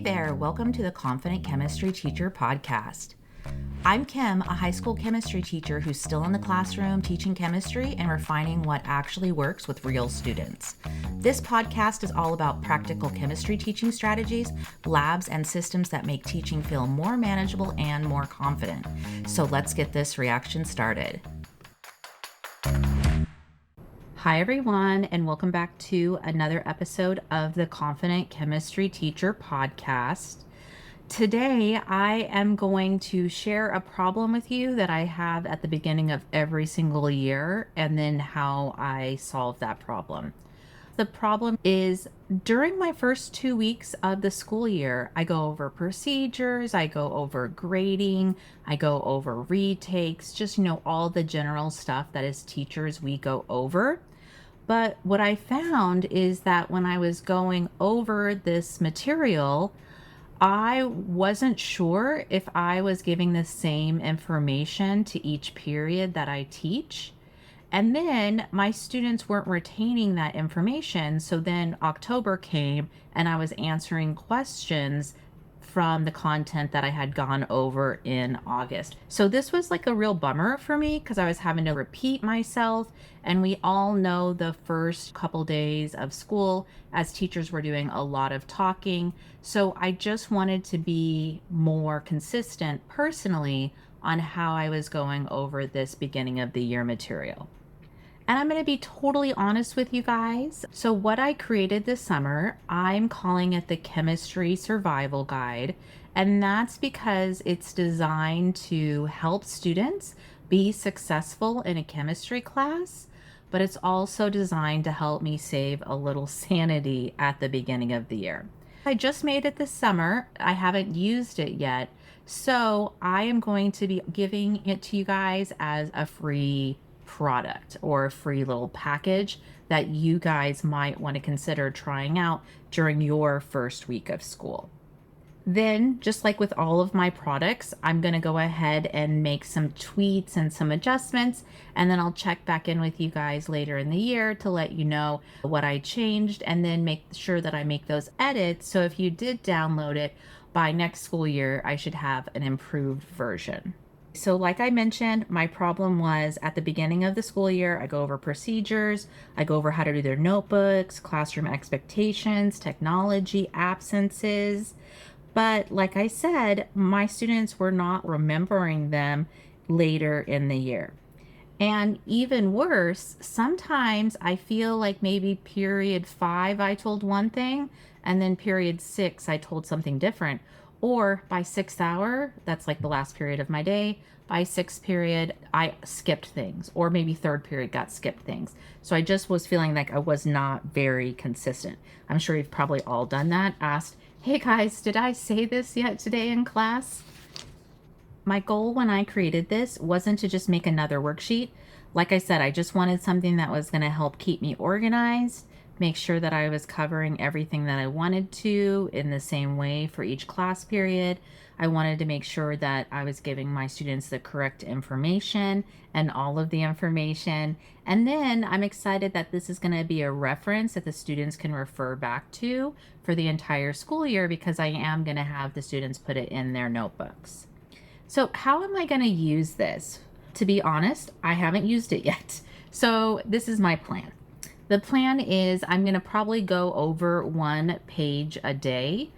there, welcome to the Confident Chemistry Teacher podcast. I'm Kim, a high school chemistry teacher who's still in the classroom teaching chemistry and refining what actually works with real students. This podcast is all about practical chemistry teaching strategies, labs, and systems that make teaching feel more manageable and more confident. So let's get this reaction started. Hi everyone, and welcome back to another episode of the Confident Chemistry Teacher podcast. Today, I am going to share a problem with you that I have at the beginning of every single year, and then how I solve that problem. The problem is during my first 2 weeks of the school year, I go over procedures, I go over grading, I go over retakes, just, all the general stuff that as teachers we go over. But what I found is that when I was going over this material, I wasn't sure if I was giving the same information to each period that I teach. And then my students weren't retaining that information. So then October came and I was answering questions from the content that I had gone over in August. So this was like a real bummer for me because I was having to repeat myself. And we all know the first couple days of school as teachers were doing a lot of talking. So I just wanted to be more consistent personally on how I was going over this beginning of the year material. And I'm going to be totally honest with you guys. So what I created this summer, I'm calling it the Chemistry Survival Guide. And that's because it's designed to help students be successful in a chemistry class, but it's also designed to help me save a little sanity at the beginning of the year. I just made it this summer. I haven't used it yet. So I am going to be giving it to you guys as a free product or a free little package that you guys might want to consider trying out during your first week of school. Then, just like with all of my products, I'm going to go ahead and make some tweaks and some adjustments, and then I'll check back in with you guys later in the year to let you know what I changed, and then make sure that I make those edits. So if you did download it by next school year, I should have an improved version. So like I mentioned, my problem was at the beginning of the school year, I go over procedures, I go over how to do their notebooks, classroom expectations, technology, absences. But like I said, my students were not remembering them later in the year. And even worse, sometimes I feel like maybe period 5, I told one thing, and then period 6, I told something different. Or by 6th hour, that's like the last period of my day, by 6th period, I skipped things, or maybe 3rd period got skipped things. So I just was feeling like I was not very consistent. I'm sure you've probably all done that, asked, hey guys, did I say this yet today in class? My goal when I created this wasn't to just make another worksheet. Like I said, I just wanted something that was going to help keep me organized, make sure that I was covering everything that I wanted to in the same way for each class period. I wanted to make sure that I was giving my students the correct information and all of the information. And then I'm excited that this is going to be a reference that the students can refer back to for the entire school year because I am going to have the students put it in their notebooks. So how am I going to use this? To be honest, I haven't used it yet. So this is my plan. The plan is I'm going to probably go over 1 page a day.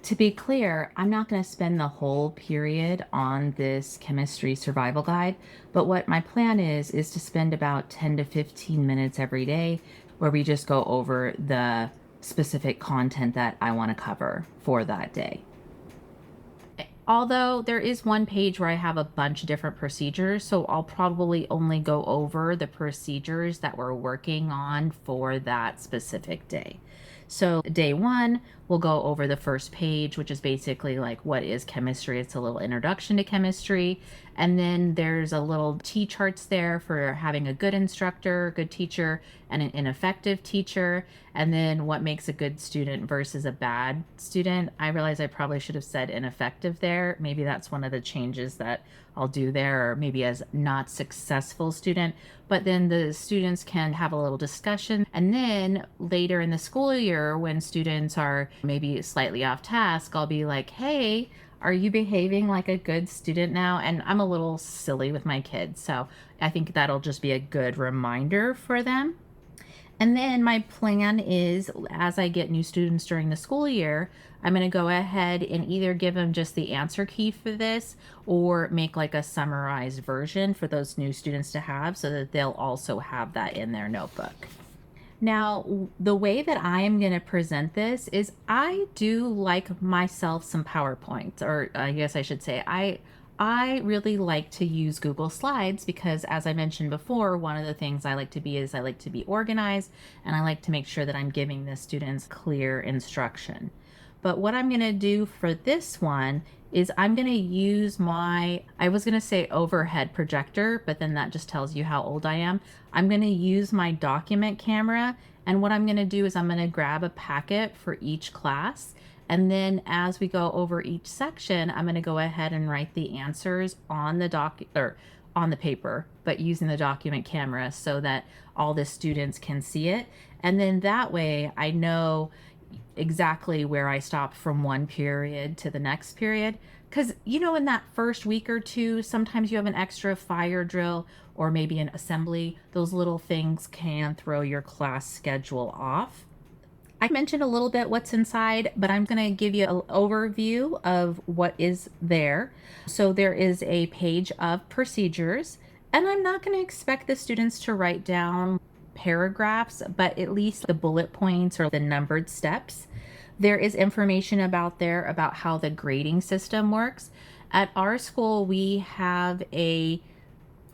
To be clear, I'm not going to spend the whole period on this chemistry survival guide, but what my plan is to spend about 10 to 15 minutes every day where we just go over the specific content that I want to cover for that day. Although there is 1 page where I have a bunch of different procedures, so I'll probably only go over the procedures that we're working on for that specific day. So day 1, we'll go over the first page, which is basically like what is chemistry. It's a little introduction to chemistry. And then there's a little T-charts there for having a good instructor, good teacher, and an ineffective teacher. And then what makes a good student versus a bad student. I realize I probably should have said ineffective there. Maybe that's one of the changes that I'll do there, or maybe as not successful student. But then the students can have a little discussion. And then later in the school year, when students are maybe slightly off task, I'll be like, hey, are you behaving like a good student now? And I'm a little silly with my kids. So I think that'll just be a good reminder for them. And then my plan is, as I get new students during the school year, I'm going to go ahead and either give them just the answer key for this or make like a summarized version for those new students to have so that they'll also have that in their notebook. Now, the way that I am going to present this is I do like myself some PowerPoint, or I guess I should say I really like to use Google Slides because, as I mentioned before, one of the things I like to be is I like to be organized, and I like to make sure that I'm giving the students clear instruction. But what I'm going to do for this one is I'm going to use I was going to say overhead projector, but then that just tells you how old I am. I'm going to use my document camera, and what I'm going to do is I'm going to grab a packet for each class. And then as we go over each section, I'm going to go ahead and write the answers on the on the paper, but using the document camera so that all the students can see it. And then that way I know exactly where I stop from one period to the next period. Because, in that first week or two, sometimes you have an extra fire drill or maybe an assembly. Those little things can throw your class schedule off. I mentioned a little bit what's inside, but I'm going to give you an overview of what is there. So there is a page of procedures, and I'm not going to expect the students to write down paragraphs, but at least the bullet points or the numbered steps. There is information about how the grading system works. At our school, we have a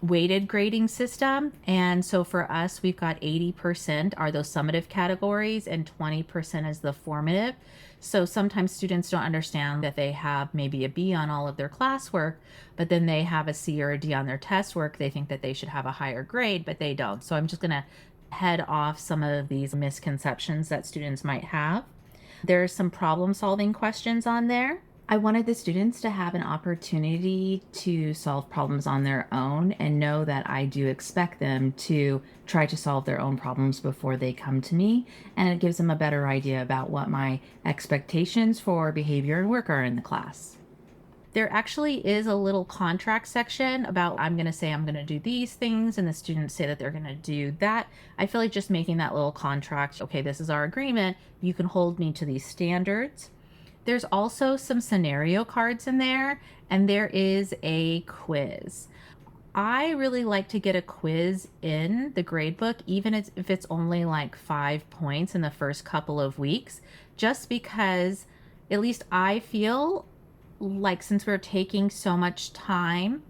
weighted grading system, and so for us we've got 80% are those summative categories and 20% is the formative. So sometimes students don't understand that they have maybe a B on all of their classwork, but then they have a C or a D on their test work. They think that they should have a higher grade, but they don't. So I'm just going to head off some of these misconceptions that students might have. There's some problem solving questions on there. I wanted the students to have an opportunity to solve problems on their own and know that I do expect them to try to solve their own problems before they come to me. And it gives them a better idea about what my expectations for behavior and work are in the class. There actually is a little contract section about I'm going to say I'm going to do these things and the students say that they're going to do that. I feel like just making that little contract, okay, this is our agreement. You can hold me to these standards. There's also some scenario cards in there, and there is a quiz. I really like to get a quiz in the grade book, even if it's only like 5 points in the first couple of weeks, just because at least I feel like since we're taking so much time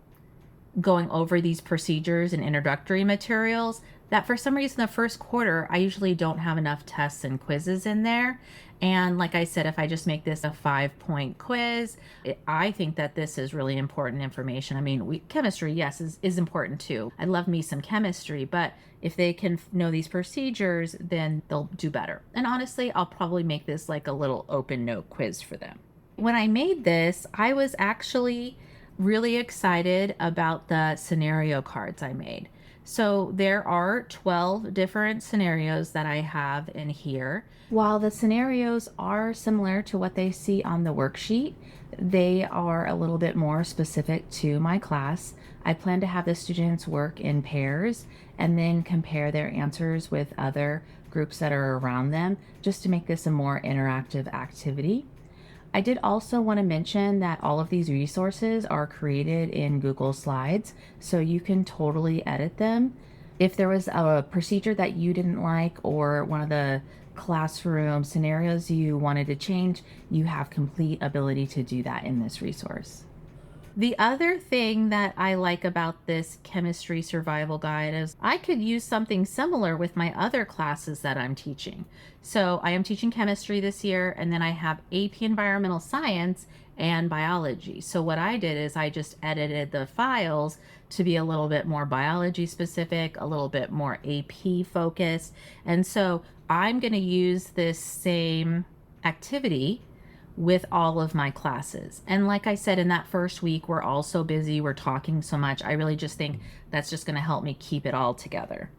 going over these procedures and introductory materials, that for some reason the first quarter, I usually don't have enough tests and quizzes in there. And like I said, if I just make this a 5-point quiz, I think that this is really important information. I mean, chemistry, yes, is important too. I love me some chemistry, but if they can know these procedures, then they'll do better. And honestly, I'll probably make this like a little open note quiz for them. When I made this, I was actually really excited about the scenario cards I made. So there are 12 different scenarios that I have in here. While the scenarios are similar to what they see on the worksheet, they are a little bit more specific to my class. I plan to have the students work in pairs and then compare their answers with other groups that are around them, just to make this a more interactive activity. I did also want to mention that all of these resources are created in Google Slides, so you can totally edit them. If there was a procedure that you didn't like or one of the classroom scenarios you wanted to change, you have complete ability to do that in this resource. The other thing that I like about this chemistry survival guide is I could use something similar with my other classes that I'm teaching. So I am teaching chemistry this year, and then I have AP environmental science and biology. So what I did is I just edited the files to be a little bit more biology specific, a little bit more AP focused. And so I'm going to use this same activity with all of my classes. And like I said, in that first week, we're all so busy, we're talking so much. I really just think that's just going to help me keep it all together.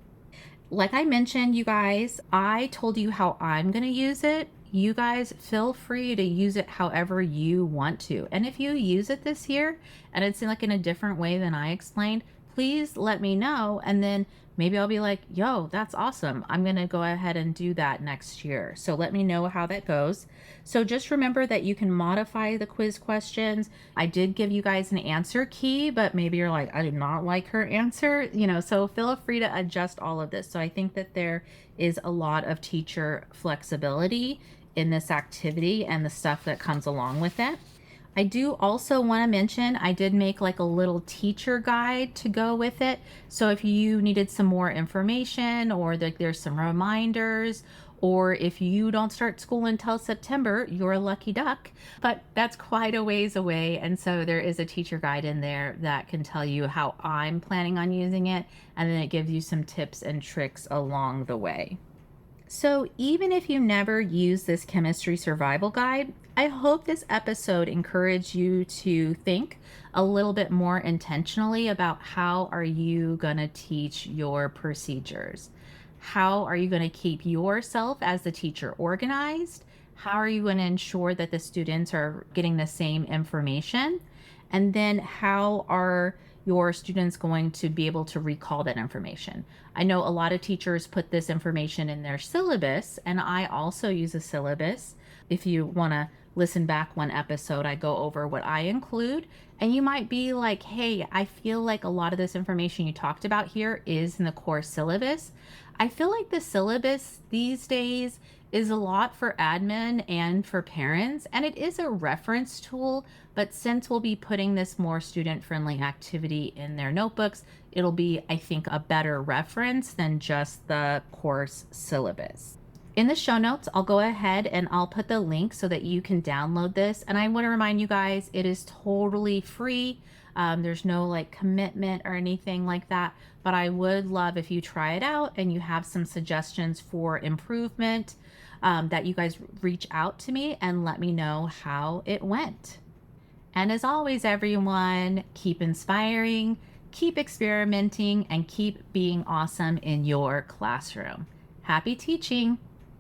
Like I mentioned, you guys, I told you how I'm going to use it. You guys feel free to use it however you want to. And if you use it this year and it's in a different way than I explained, please let me know. And then maybe I'll be like, yo, that's awesome. I'm going to go ahead and do that next year. So let me know how that goes. So just remember that you can modify the quiz questions. I did give you guys an answer key, but maybe you're like, I did not like her answer, so feel free to adjust all of this. So I think that there is a lot of teacher flexibility in this activity and the stuff that comes along with it. I do also want to mention I did make a little teacher guide to go with it. So if you needed some more information or there's some reminders, or if you don't start school until September, you're a lucky duck, but that's quite a ways away. And so there is a teacher guide in there that can tell you how I'm planning on using it. And then it gives you some tips and tricks along the way. So even if you never use this chemistry survival guide, I hope this episode encouraged you to think a little bit more intentionally about how are you going to teach your procedures? How are you going to keep yourself as the teacher organized? How are you going to ensure that the students are getting the same information? And then how are your students going to be able to recall that information? I know a lot of teachers put this information in their syllabus, and I also use a syllabus. If you want to listen back one episode, I go over what I include, and you might be like, hey, I feel like a lot of this information you talked about here is in the core syllabus. I feel like the syllabus these days is a lot for admin and for parents, and it is a reference tool, but since we'll be putting this more student-friendly activity in their notebooks, it'll be, I think, a better reference than just the course syllabus. In the show notes, I'll go ahead and I'll put the link so that you can download this. And I want to remind you guys, it is totally free. There's no commitment or anything like that, but I would love if you try it out and you have some suggestions for improvement, that you guys reach out to me and let me know how it went. And as always, everyone, keep inspiring, keep experimenting, and keep being awesome in your classroom. Happy teaching!